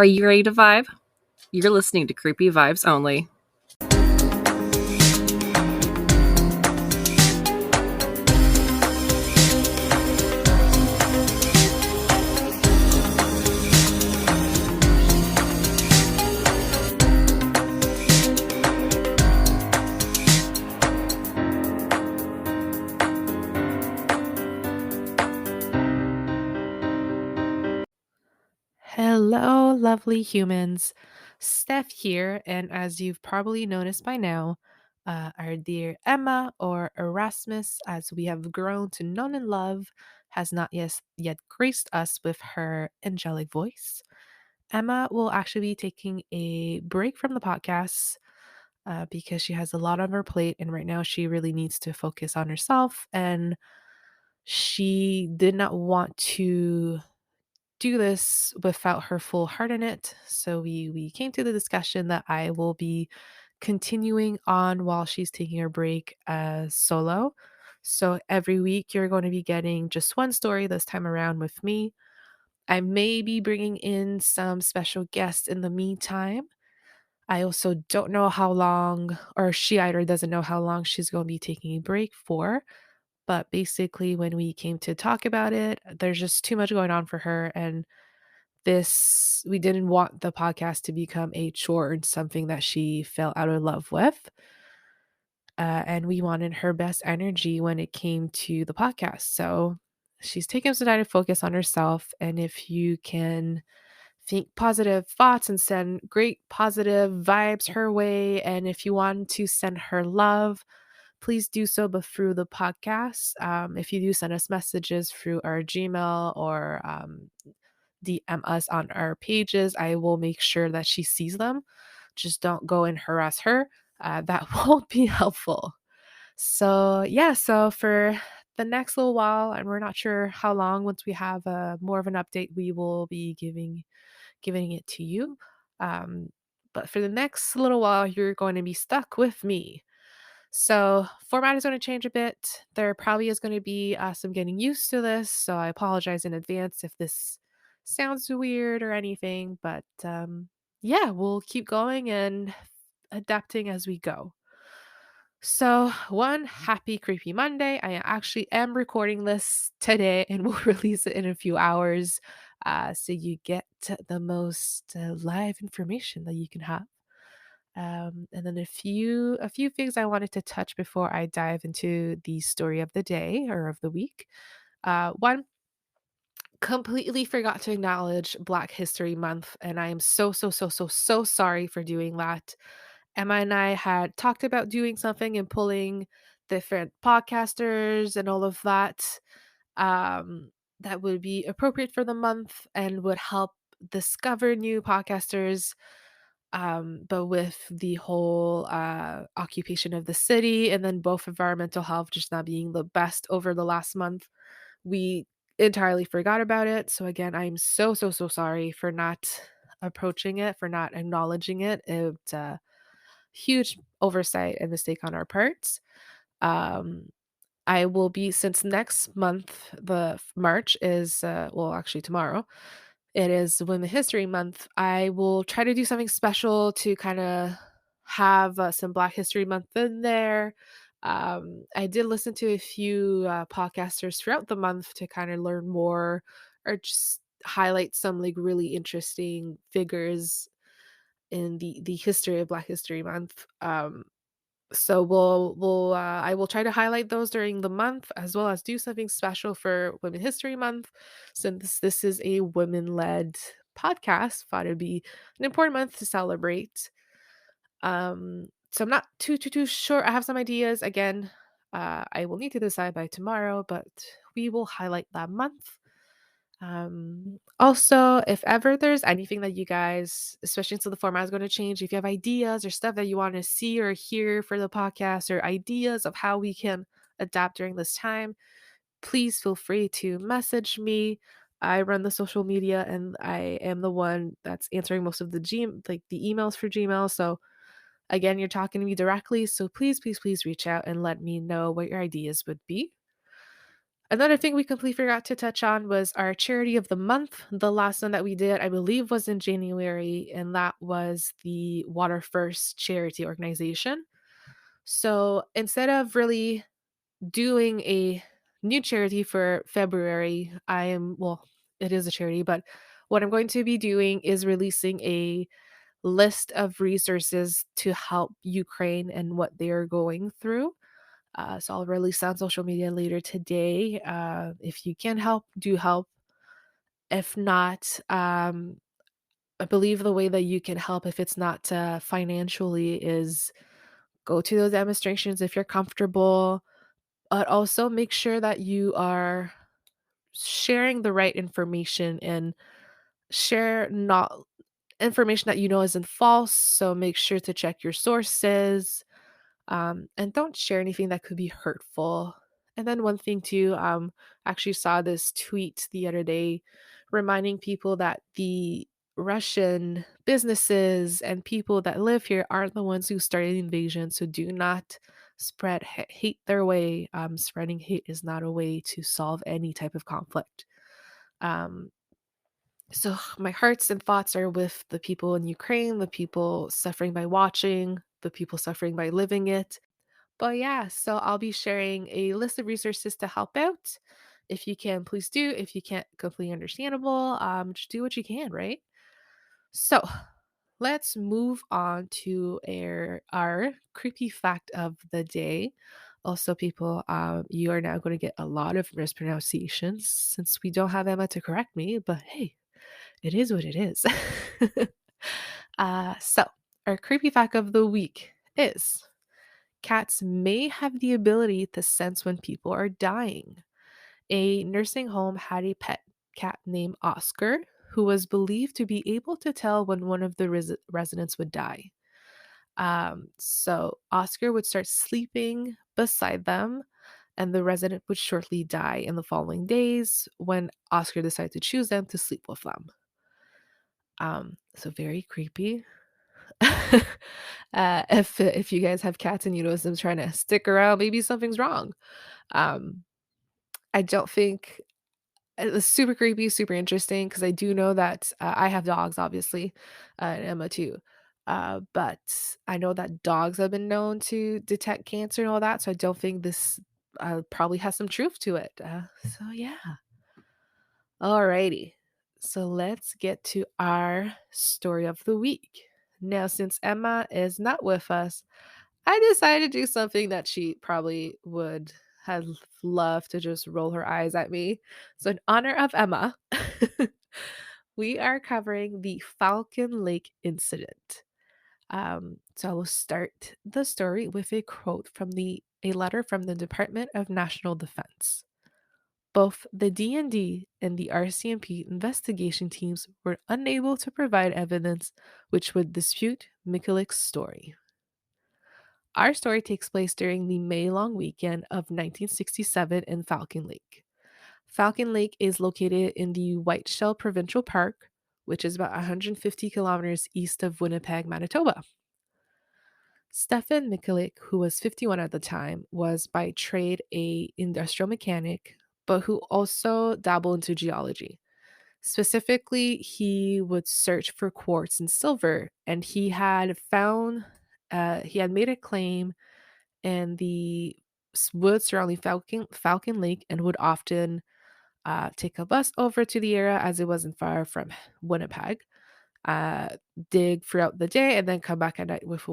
Are you ready to vibe? You're listening to Creepy Vibes Only. Hello, lovely humans. Steph here, and as you've probably noticed by now, our dear Emma or Erasmus, as we have grown to know and love, has not yet graced us with her angelic voice. Emma will actually be taking a break from the podcast because she has a lot on her plate, and right now she really needs to focus on herself, and she did not want to do this without her full heart in it. So we came to the discussion that I will be continuing on while she's taking her break as solo. So every week you're going to be getting just one story this time around with me. I may be bringing in some special guests in the meantime. I also don't know how long, or she either doesn't know how long she's going to be taking a break for. But basically, when we came to talk about it, there's just too much going on for her. And we didn't want the podcast to become a chore and something that she fell out of love with. And we wanted her best energy when it came to the podcast. So she's taking some time to focus on herself. And if you can think positive thoughts and send great positive vibes her way, and if you want to send her love, please do so, but through the podcast. If you do send us messages through our Gmail or DM us on our pages, I will make sure that she sees them. Just don't go and harass her. That won't be helpful. So, yeah, so for the next little while, and we're not sure how long, once we have more of an update, we will be giving it to you. Um, but for the next little while, you're going to be stuck with me. So, format is going to change a bit. There probably is going to be some getting used to this. So, I apologize in advance if this sounds weird or anything. But yeah, we'll keep going and adapting as we go. So, one happy creepy Monday. I actually am recording this today and will release it in a few hours. So, you get the most live information that you can have. And then a few things I wanted to touch before I dive into the story of the day or of the week. One, completely forgot to acknowledge Black History Month, and I am so sorry for doing that. Emma and I had talked about doing something and pulling different podcasters and all of that. Um, that would be appropriate for the month and would help discover new podcasters, but with the whole occupation of the city and then both environmental health just not being the best over the last month, we entirely forgot about it. So again, I'm so sorry for not approaching it, for not acknowledging it. It's a huge oversight and mistake on our parts. Um, I will be, since next month, March is, well, actually tomorrow, it is Women History Month. I will try to do something special to kind of have some Black History Month in there. I did listen to a few podcasters throughout the month to kind of learn more or just highlight some like really interesting figures in the history of Black History Month. So I will try to highlight those during the month as well as do something special for Women History Month, since this is a women-led podcast. Thought it'd be an important month to celebrate. So I'm not too sure. I have some ideas. Again, I will need to decide by tomorrow, but we will highlight that month. Also, if ever there's anything that you guys, especially since the format is going to change, if you have ideas or stuff that you want to see or hear for the podcast or ideas of how we can adapt during this time, please feel free to message me. I run the social media and I am the one that's answering most of the the emails for Gmail. So again, you're talking to me directly. So please reach out and let me know what your ideas would be. Another thing we completely forgot to touch on was our charity of the month. The last one that we did, I believe, was in January, and that was the Water First charity organization. So instead of really doing a new charity for February, well, it is a charity, but what I'm going to be doing is releasing a list of resources to help Ukraine and what they are going through. So I'll release that on social media later today. If you can help, do help. If not, I believe the way that you can help, if it's not financially, is go to those demonstrations if you're comfortable, but also make sure that you are sharing the right information and share not information that you know isn't false. So make sure to check your sources, and don't share anything that could be hurtful. And then one thing too, actually saw this tweet the other day reminding people that the Russian businesses and people that live here aren't the ones who started the invasion. So do not spread hate their way. Spreading hate is not a way to solve any type of conflict. Um, so my hearts and thoughts are with the people in Ukraine, the people suffering by watching, the people suffering by living it. But yeah, so I'll be sharing a list of resources to help out. If you can, please do. If you can't, completely understandable. Just do what you can, right? So let's move on to our creepy fact of the day. Also, people, you are now going to get a lot of mispronunciations since we don't have Emma to correct me, but hey, it is what it is. So, our creepy fact of the week is cats may have the ability to sense when people are dying. A nursing home had a pet cat named Oscar who was believed to be able to tell when one of the residents would die. So Oscar would start sleeping beside them, and the resident would shortly die in the following days when Oscar decided to choose them to sleep with them. So very creepy. If you guys have cats and you notice them trying to stick around, maybe something's wrong. Um, I don't think it's super creepy, super interesting because I do know that I have dogs, obviously, and Emma too. But I know that dogs have been known to detect cancer and all that, so I don't think this probably has some truth to it. So yeah, alrighty. So let's get to our story of the week. Now, since Emma is not with us, I decided to do something that she probably would have loved to just roll her eyes at me. So, in honor of Emma, we are covering the Falcon Lake Incident. So I will start the story with a quote from a letter from the Department of National Defense. Both the DND and the RCMP investigation teams were unable to provide evidence which would dispute Mikulik's story. Our story takes place during the May long weekend of 1967 in Falcon Lake. Falcon Lake is located in the Whiteshell Provincial Park, which is about 150 kilometers east of Winnipeg, Manitoba. Stefan Mikulik, who was 51 at the time, was by trade a industrial mechanic, but who also dabbled into geology. Specifically, he would search for quartz and silver, and he had made a claim in the woods surrounding Falcon Lake and would often take a bus over to the area as it wasn't far from Winnipeg, uh, dig throughout the day, and then come back at night with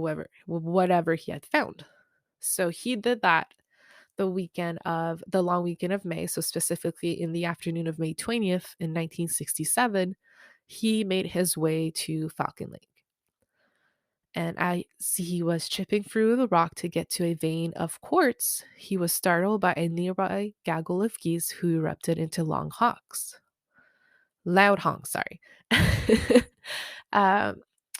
whatever he had found. So he did that the long weekend of May. So specifically in the afternoon of May 20th in 1967, he made his way to Falcon Lake. And as he was chipping through the rock to get to a vein of quartz, he was startled by a nearby gaggle of geese who erupted into loud honks, sorry. um,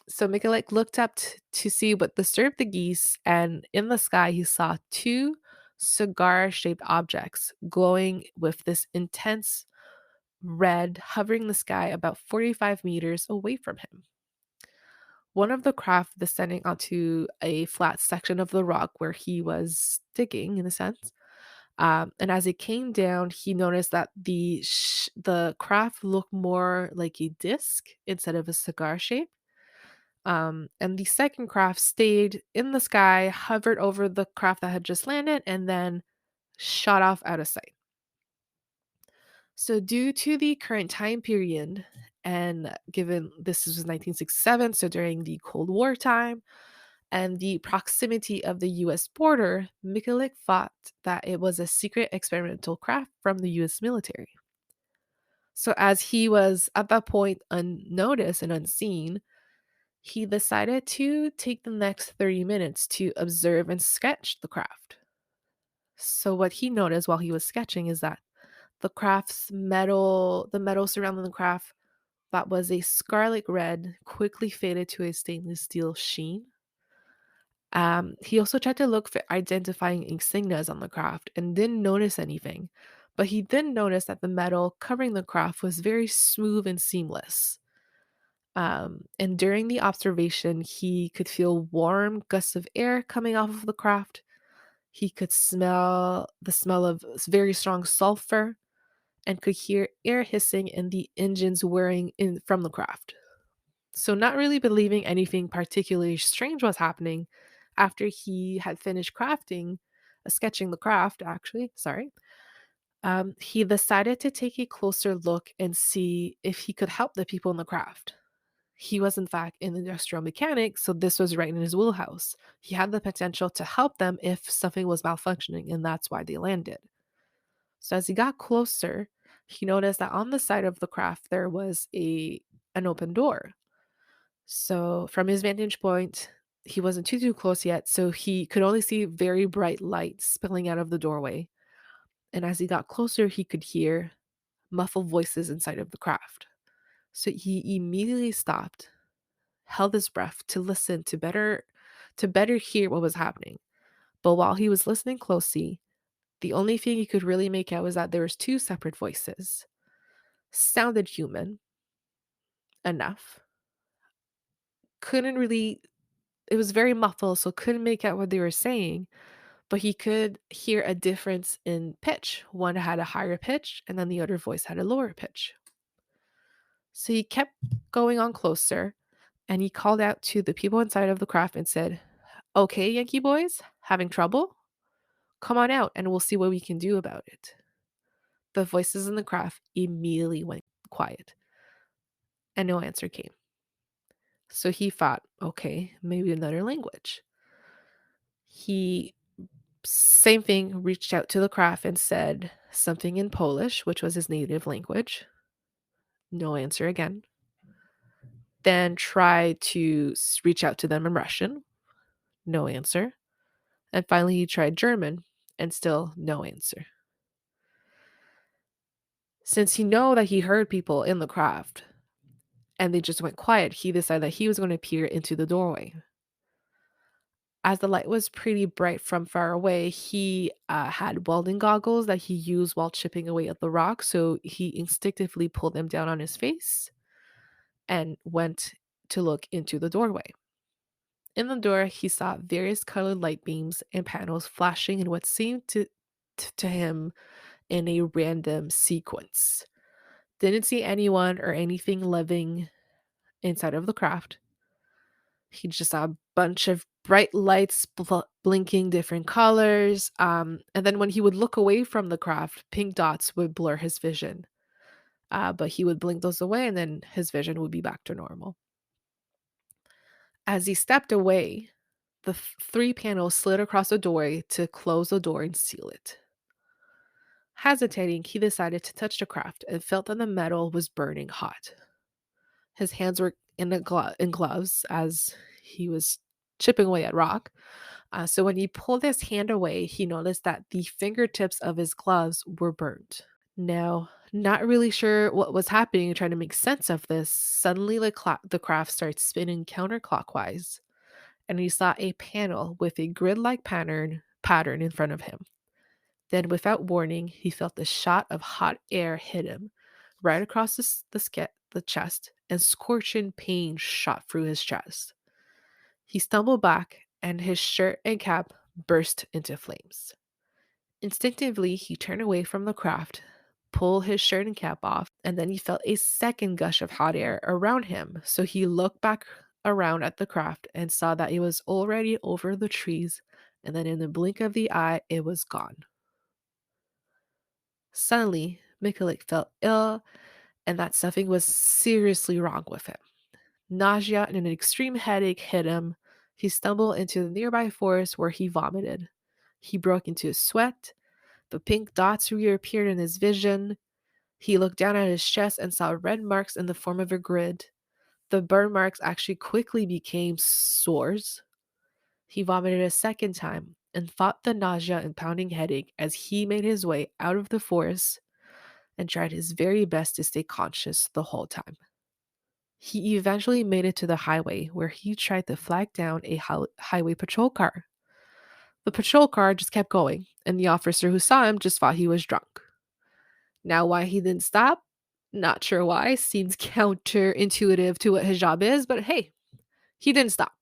so Mikulek looked up to see what disturbed the geese, and in the sky he saw two cigar-shaped objects glowing with this intense red hovering the sky about 45 meters away from him. One of the craft descending onto a flat section of the rock where he was digging, in a sense, And as it came down, he noticed that the craft looked more like a disc instead of a cigar shape. And the second craft stayed in the sky, hovered over the craft that had just landed, and then shot off out of sight. So, due to the current time period, and given this was 1967, so during the Cold War time, and the proximity of the US border, Mikulik thought that it was a secret experimental craft from the US military. So, as he was at that point unnoticed and unseen, he decided to take the next 30 minutes to observe and sketch the craft. So, what he noticed while he was sketching is that the metal surrounding the craft that was a scarlet red quickly faded to a stainless steel sheen. He also tried to look for identifying insignias on the craft and didn't notice anything, but he did notice that the metal covering the craft was very smooth and seamless. And during the observation, he could feel warm gusts of air coming off of the craft. He could smell the smell of very strong sulfur and could hear air hissing and the engines whirring in from the craft. So, not really believing anything particularly strange was happening, after he had finished sketching the craft, actually, sorry, he decided to take a closer look and see if he could help the people in the craft. He was, in fact, an industrial mechanic, so this was right in his wheelhouse. He had the potential to help them if something was malfunctioning, and that's why they landed. So as he got closer, he noticed that on the side of the craft there was an open door. So from his vantage point, he wasn't too close yet, so he could only see very bright light spilling out of the doorway. And as he got closer, he could hear muffled voices inside of the craft. So he immediately stopped, held his breath to listen to better hear what was happening. But while he was listening closely, the only thing he could really make out was that there was two separate voices. Sounded human enough. Couldn't really It was very muffled, so couldn't make out what they were saying, but he could hear a difference in pitch. One had a higher pitch and then the other voice had a lower pitch. So he kept going on closer and he called out to the people inside of the craft and said, "Okay, Yankee boys, having trouble? Come on out and we'll see what we can do about it." The voices in the craft immediately went quiet and no answer came. So he thought, okay, maybe another language. He, same thing, reached out to the craft and said something in Polish, which was his native language. No answer again. Then tried to reach out to them in Russian. No answer. And finally, he tried German and still no answer. Since he know that he heard people in the craft and they just went quiet, he decided that he was going to peer into the doorway. As the light was pretty bright from far away, he had welding goggles that he used while chipping away at the rock, so he instinctively pulled them down on his face and went to look into the doorway. In the door, he saw various colored light beams and panels flashing in what seemed to him in a random sequence. Didn't see anyone or anything living inside of the craft. He just saw a bunch of bright lights blinking different colors. And then when he would look away from the craft, pink dots would blur his vision. But he would blink those away and then his vision would be back to normal. As he stepped away, the three panels slid across the doorway to close the door and seal it. Hesitating, he decided to touch the craft and felt that the metal was burning hot. His hands were in gloves as he was chipping away at rock. So when he pulled his hand away, he noticed that the fingertips of his gloves were burnt. Now, not really sure what was happening, trying to make sense of this, suddenly the craft started spinning counterclockwise, and he saw a panel with a grid-like pattern in front of him. Then, without warning, he felt a shot of hot air hit him right across the chest, and scorching pain shot through his chest. He stumbled back, and his shirt and cap burst into flames. Instinctively, he turned away from the craft, pulled his shirt and cap off, and then he felt a second gush of hot air around him. So he looked back around at the craft and saw that it was already over the trees, and then in the blink of the eye, it was gone. Suddenly, Mikulik felt ill and that something was seriously wrong with him. Nausea and an extreme headache hit him. He stumbled into the nearby forest where he vomited. He broke into a sweat. The pink dots reappeared in his vision. He looked down at his chest and saw red marks in the form of a grid. The burn marks actually quickly became sores. He vomited a second time and fought the nausea and pounding headache as he made his way out of the forest and tried his very best to stay conscious the whole time. He eventually made it to the highway where he tried to flag down a highway patrol car. The patrol car just kept going, and the officer who saw him just thought he was drunk. Now, why he didn't stop? Not sure why. Seems counterintuitive to what his job is, but hey, he didn't stop.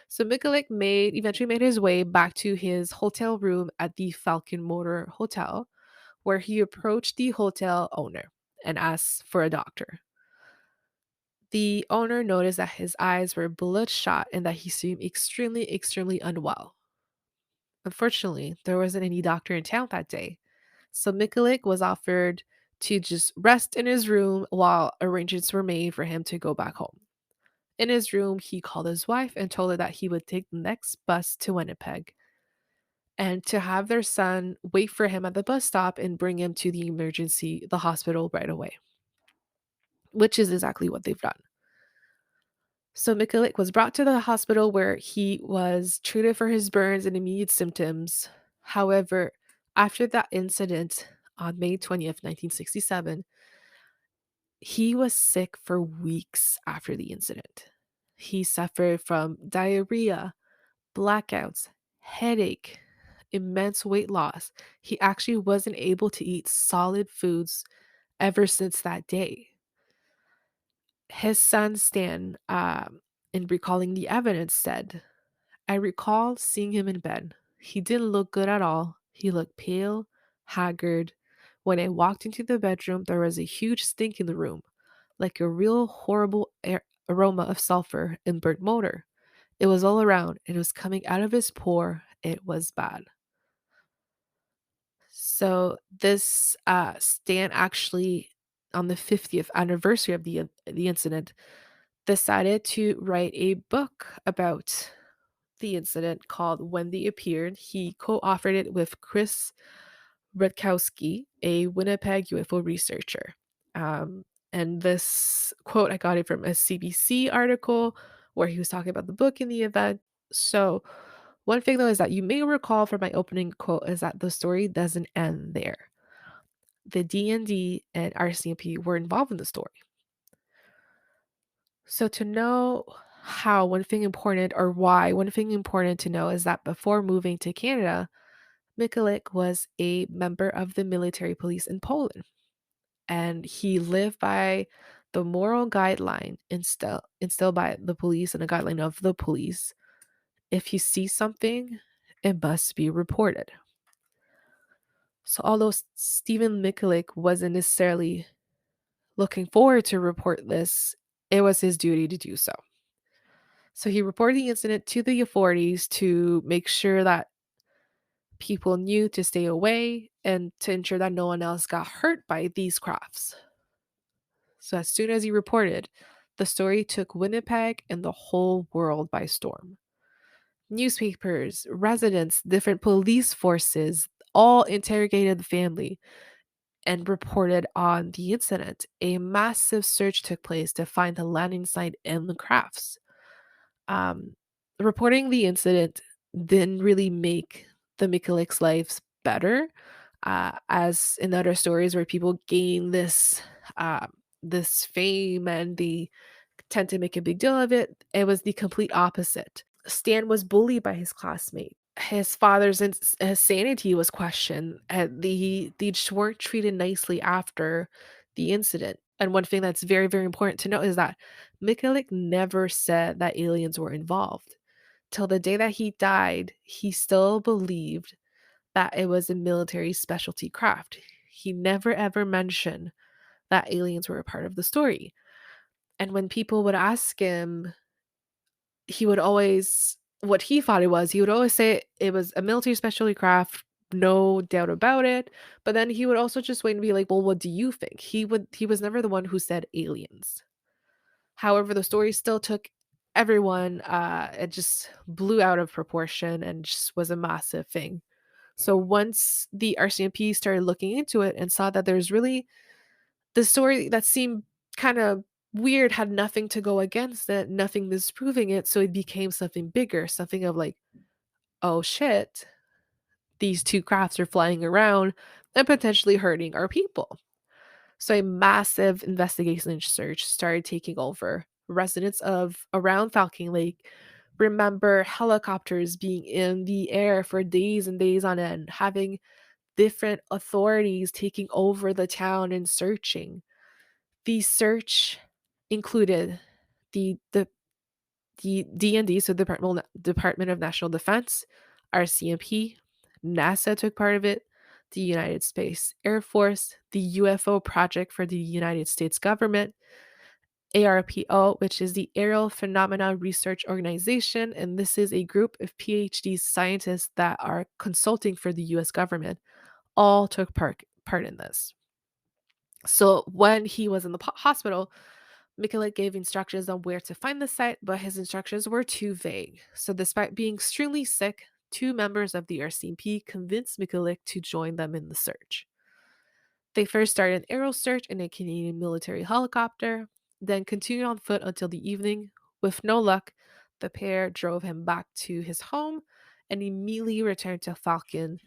So Mikulik eventually made his way back to his hotel room at the Falcon Motor Hotel, where he approached the hotel owner and asked for a doctor. The owner noticed that his eyes were bloodshot and that he seemed extremely, extremely unwell. Unfortunately, there wasn't any doctor in town that day, so Mikulik was offered to just rest in his room while arrangements were made for him to go back home. In his room, he called his wife and told her that he would take the next bus to Winnipeg and to have their son wait for him at the bus stop and bring him to the hospital right away, which is exactly what they've done. So Mikulik was brought to the hospital where he was treated for his burns and immediate symptoms. However, after that incident on May 20th, 1967, he was sick for weeks after the incident. He suffered from diarrhea, blackouts, headache, immense weight loss. He actually wasn't able to eat solid foods ever since that day. His son Stan, in recalling the evidence, said, I recall seeing him in bed. He didn't look good at all. He looked pale, haggard. When I walked into the bedroom, there was a huge stink in the room, like a real horrible aroma of sulfur and burnt motor. It was all around. It was coming out of his pore. It was bad. So this Stan actually, on the 50th anniversary of the incident, decided to write a book about the incident called When They Appeared. He co-authored it with Chris Rutkowski, a Winnipeg UFO researcher. And this quote, I got it from a CBC article where he was talking about the book in the event. So, one thing though is that you may recall from my opening quote is that the story doesn't end there. The DND and RCMP were involved in the story. So to know how one thing important or why one thing important to know is that before moving to Canada, Mikulik was a member of the military police in Poland, and he lived by the moral guideline instilled by the police and the guideline of the police. If you see something, it must be reported. So although Stephen Mikulik wasn't necessarily looking forward to report this, it was his duty to do so. So he reported the incident to the authorities to make sure that people knew to stay away and to ensure that no one else got hurt by these crafts. So as soon as he reported, the story took Winnipeg and the whole world by storm. Newspapers, residents, different police forces all interrogated the family and reported on the incident. A massive search took place to find the landing site and the crafts. Um, Reporting the incident didn't really make the Mikulik's lives better, as in other stories where people gain uh, this fame and they tend to make a big deal of it. It was the complete opposite. Stan was bullied by his classmate. His his sanity was questioned. They just weren't treated nicely after the incident. And one thing that's very, very important to note is that Mikulik never said that aliens were involved. Till the day that he died, he still believed that it was a military specialty craft. He never ever mentioned that aliens were a part of the story. And when people would ask him, he would always what he thought it was, he would always say it was a military specialty craft, no doubt about it. But then he would also just wait and be like, "Well, what do you think?" He was never the one who said aliens. However, the story still took everyone, it just blew out of proportion and just was a massive thing. So once the RCMP started looking into it and saw that there's really the story that seemed kind of weird had nothing to go against it, nothing disproving it, so it became something bigger, something of like, "Oh shit, these two crafts are flying around and potentially hurting our people." So a massive investigation and search started taking over. Residents of around Falcon Lake remember helicopters being in the air for days and days on end, having different authorities taking over the town and searching. The search included the the D&D, so Department of National Defense, RCMP, NASA took part of it, the United States Air Force, the UFO Project for the United States government, ARPO, which is the Aerial Phenomena Research Organization, and this is a group of PhD scientists that are consulting for the US government, all took part in this. So when he was in the hospital, Mikula gave instructions on where to find the site, but his instructions were too vague. So, despite being extremely sick, two members of the RCMP convinced Mikulik to join them in the search. They first started an aerial search in a Canadian military helicopter, then continued on foot until the evening. With no luck, the pair drove him back to his home and immediately returned to Falcon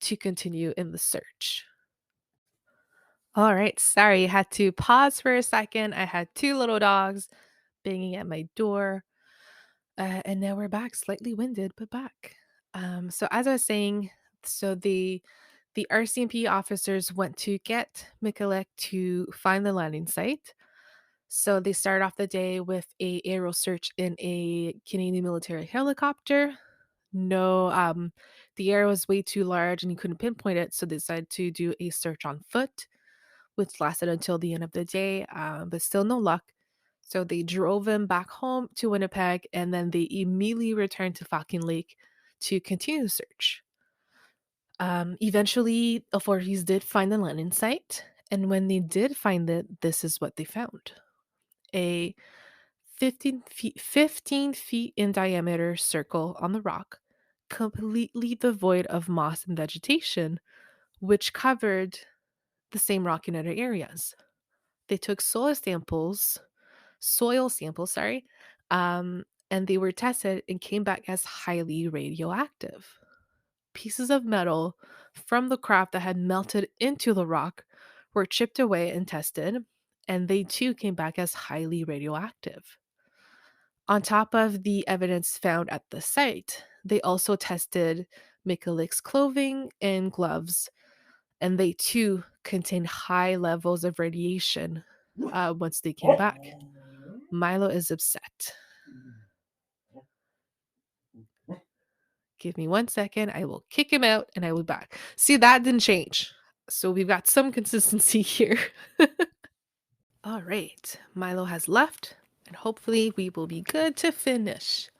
to continue in the search. All right, sorry, I had to pause for a second. I had two little dogs banging at my door. And now we're back, slightly winded, but back. So as I was saying, so the RCMP officers went to get Mikulek to find the landing site. So they started off the day with a aerial search in a Canadian military helicopter. No, the area was way too large and he couldn't pinpoint it, so they decided to do a search on foot, which lasted until the end of the day, but still no luck. So they drove him back home to Winnipeg and then they immediately returned to Falcon Lake to continue the search. Eventually, authorities did find the landing site. And when they did find it, this is what they found: a 15 feet in diameter circle on the rock, completely devoid of moss and vegetation, which covered the same rock in other areas. They took soil samples, sorry, and they were tested and came back as highly radioactive. Pieces of metal from the craft that had melted into the rock were chipped away and tested, and they too came back as highly radioactive. On top of the evidence found at the site, they also tested Mikulik's clothing and gloves, and they too contained high levels of radiation once they came back. Milo is upset. Give me 1 second. I will kick him out and I will be back. See, that didn't change. So we've got some consistency here. All right. Milo has left, and hopefully we will be good to finish.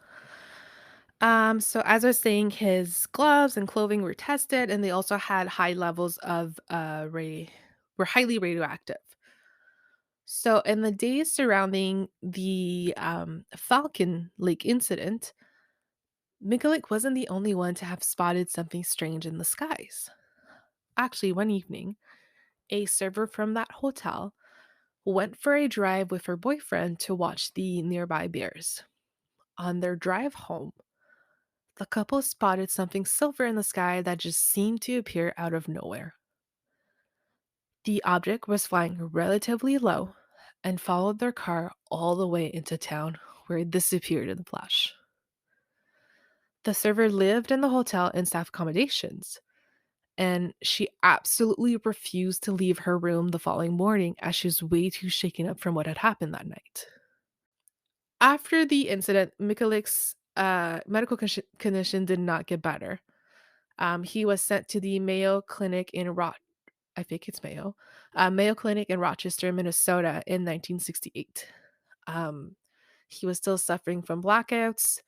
So as I was saying, his gloves and clothing were tested, and they also had high levels of were highly radioactive. So in the days surrounding the Falcon Lake incident, Mikulik wasn't the only one to have spotted something strange in the skies. Actually, one evening, a server from that hotel went for a drive with her boyfriend to watch the nearby bears. On their drive home, the couple spotted something silver in the sky that just seemed to appear out of nowhere. The object was flying relatively low and followed their car all the way into town, where it disappeared in a flash. The server lived in the hotel in staff accommodations, and she absolutely refused to leave her room the following morning as she was way too shaken up from what had happened that night. After the incident, Mikulik's medical condition did not get better. He was sent to the Mayo Clinic in I think it's Mayo Clinic in Rochester, Minnesota in 1968. Um, he was still suffering from blackouts.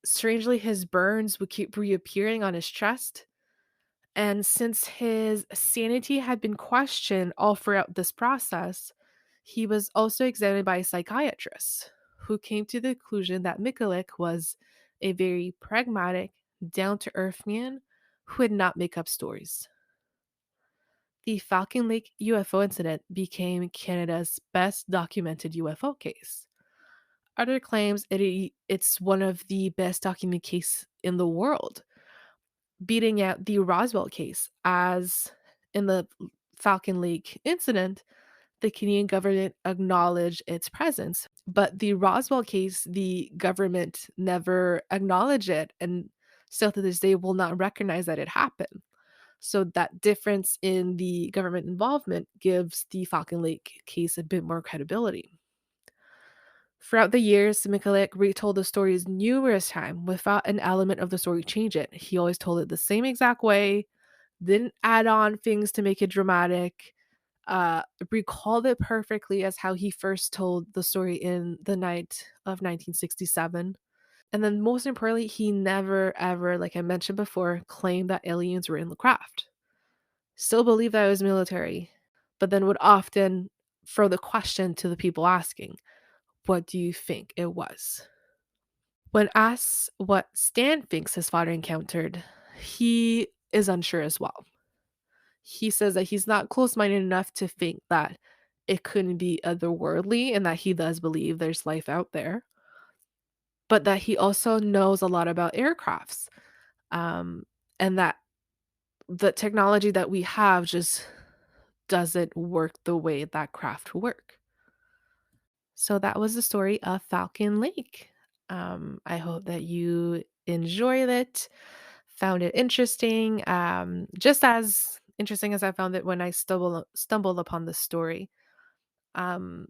Strangely, his burns would keep reappearing on his chest. And since his sanity had been questioned all throughout this process, he was also examined by a psychiatrist who came to the conclusion that Mikulik was a very pragmatic, down to earth man who would not make up stories. The Falcon Lake UFO incident became Canada's best documented UFO case. Other claims it's one of the best documented cases in the world, beating out the Roswell case, as in the Falcon Lake incident, the Canadian government acknowledged its presence. But the Roswell case, the government never acknowledged it and still to this day will not recognize that it happened. So that difference in the government involvement gives the Falcon Lake case a bit more credibility. Throughout the years, Mikulik retold the stories numerous times without an element of the story change it. He always told it the same exact way, didn't add on things to make it dramatic, recalled it perfectly as how he first told the story in the night of 1967. And then most importantly, he never ever, like I mentioned before, claimed that aliens were in the craft. Still believed that it was military, but then would often throw the question to the people asking, what do you think it was? When asked what Stan thinks his father encountered, he is unsure as well. He says that he's not close minded enough to think that it couldn't be otherworldly and that he does believe there's life out there, but that he also knows a lot about aircrafts, um, and that the technology that we have just doesn't work the way that craft work. So that was the story of Falcon Lake. I hope that you enjoyed it, found it interesting, just as interesting as I found it when I stumbled upon the story. Um,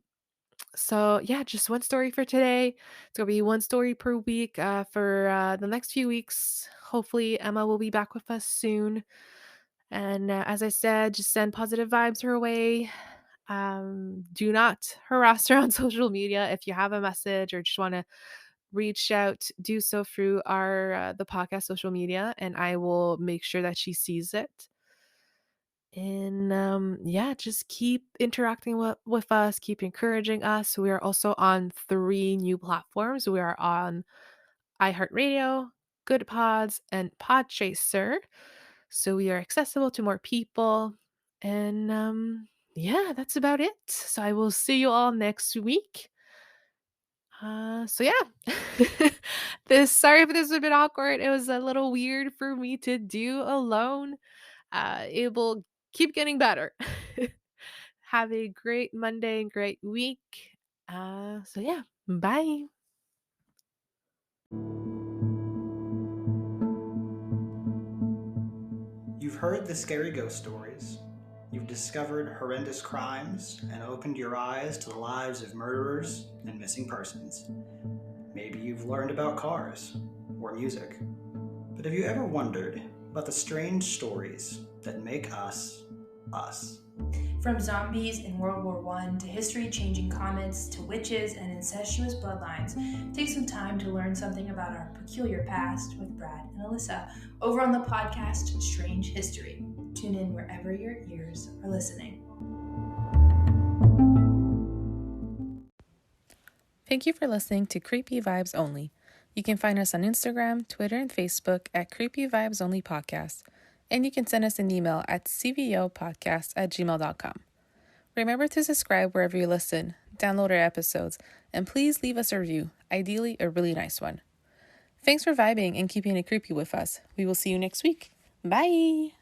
so yeah, just one story for today. It's gonna be one story per week for the next few weeks. Hopefully, Emma will be back with us soon. And as I said, just send positive vibes her way. Do not harass her on social media. If you have a message or just want to reach out, do so through our the podcast social media, and I will make sure that she sees it. And yeah, just keep interacting with us, keep encouraging us. We are also on 3 new platforms. We are on iHeartRadio, Good Pods, and Podchaser. So we are accessible to more people. And yeah, that's about it. So I will see you all next week. So yeah. This sorry if this was a bit awkward. It was a little weird for me to do alone. It will keep getting better. Have a great Monday and great week. So yeah, bye. You've heard the scary ghost stories. You've discovered horrendous crimes and opened your eyes to the lives of murderers and missing persons. Maybe you've learned about cars or music. But have you ever wondered about the strange stories that make us, us? From zombies in World War I to history-changing comets to witches and incestuous bloodlines, take some time to learn something about our peculiar past with Brad and Alyssa over on the podcast Strange History. Tune in wherever your ears are listening. Thank you for listening to Creepy Vibes Only. You can find us on Instagram, Twitter, and Facebook at Creepy Vibes Only Podcast. And you can send us an email at cvopodcast@gmail.com. Remember to subscribe wherever you listen, download our episodes, and please leave us a review, ideally a really nice one. Thanks for vibing and keeping it creepy with us. We will see you next week. Bye!